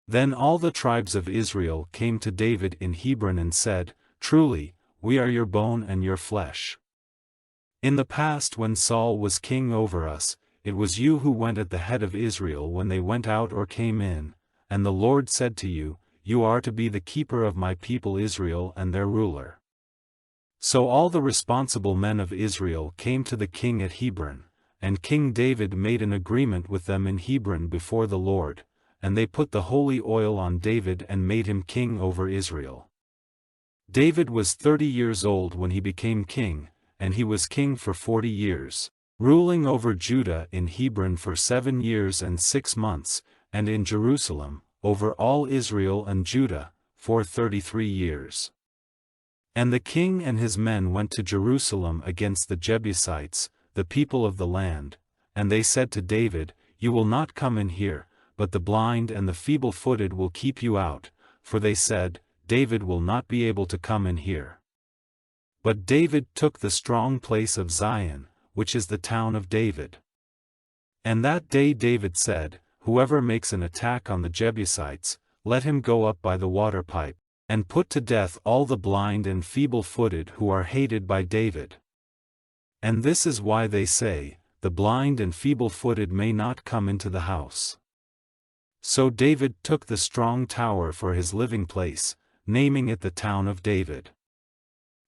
Then all the tribes of Israel came to David in Hebron and said, "Truly, we are your bone and your flesh. In the past when Saul was king over us, it was you who went at the head of Israel when they went out or came in, and the Lord said to you, 'You are to be the keeper of my people Israel and their ruler.'" So all the responsible men of Israel came to the king at Hebron, and King David made an agreement with them in Hebron before the Lord, and they put the holy oil on David and made him king over Israel. David was 30 years old when he became king, and he was king for 40 years, ruling over Judah in Hebron for 7 years and 6 months, and in Jerusalem, over all Israel and Judah, for 33 years. And the king and his men went to Jerusalem against the Jebusites, the people of the land, and they said to David, "You will not come in here, but the blind and the feeble-footed will keep you out," for they said, "David will not be able to come in here." But David took the strong place of Zion, which is the town of David. And that day David said, "Whoever makes an attack on the Jebusites, let him go up by the water pipe, and put to death all the blind and feeble-footed who are hated by David." And this is why they say, "The blind and feeble-footed may not come into the house." So David took the strong tower for his living place, naming it the town of David.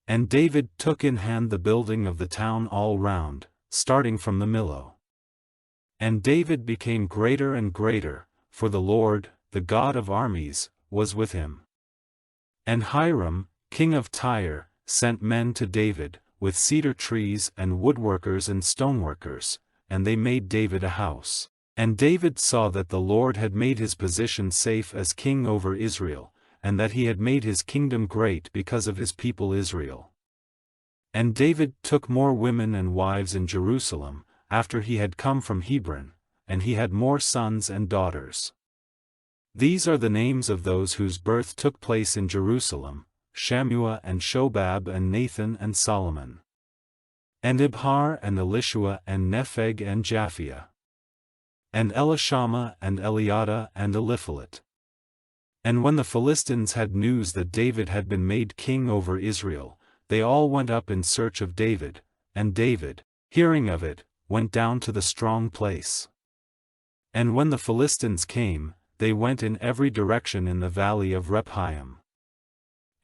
And David took in hand the building of the town all round, starting from the Millo. And David became greater and greater, for the Lord, the God of armies, was with him. And Hiram, king of Tyre, sent men to David, with cedar trees and woodworkers and stoneworkers, and they made David a house. And David saw that the Lord had made his position safe as king over Israel, and that he had made his kingdom great because of his people Israel. And David took more women and wives in Jerusalem, after he had come from Hebron, and he had more sons and daughters. These are the names of those whose birth took place in Jerusalem: Shammua and Shobab and Nathan and Solomon. And Ibhar and Elishua and Nepheg and Japhia. And Elishama and Eliada and Eliphalet. And when the Philistines had news that David had been made king over Israel, they all went up in search of David, and David, hearing of it, went down to the strong place. And when the Philistines came, they went in every direction in the valley of Rephaim.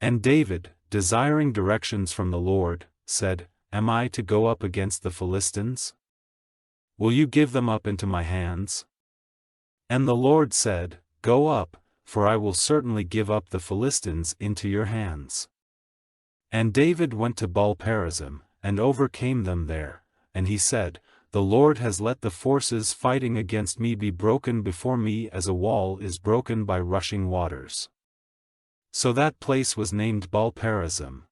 And David, desiring directions from the Lord, said, "Am I to go up against the Philistines? Will you give them up into my hands?" And the Lord said, "Go up, for I will certainly give up the Philistines into your hands." And David went to Baal-perazim, and overcame them there, and he said, "The Lord has let the forces fighting against me be broken before me as a wall is broken by rushing waters." So that place was named Baal-perazim.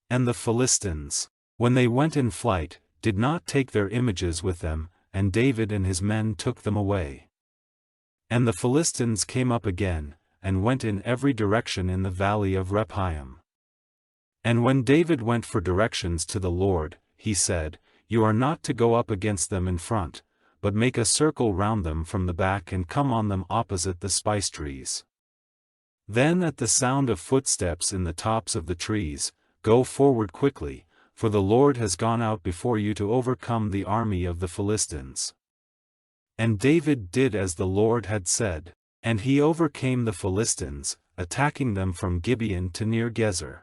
And the Philistines, when they went in flight, did not take their images with them, and David and his men took them away. And the Philistines came up again, and went in every direction in the valley of Rephaim. And when David went for directions to the Lord, he said, "You are not to go up against them in front, but make a circle round them from the back and come on them opposite the spice trees. Then at the sound of footsteps in the tops of the trees, go forward quickly, for the Lord has gone out before you to overcome the army of the Philistines." And David did as the Lord had said, and he overcame the Philistines, attacking them from Gibeon to near Gezer.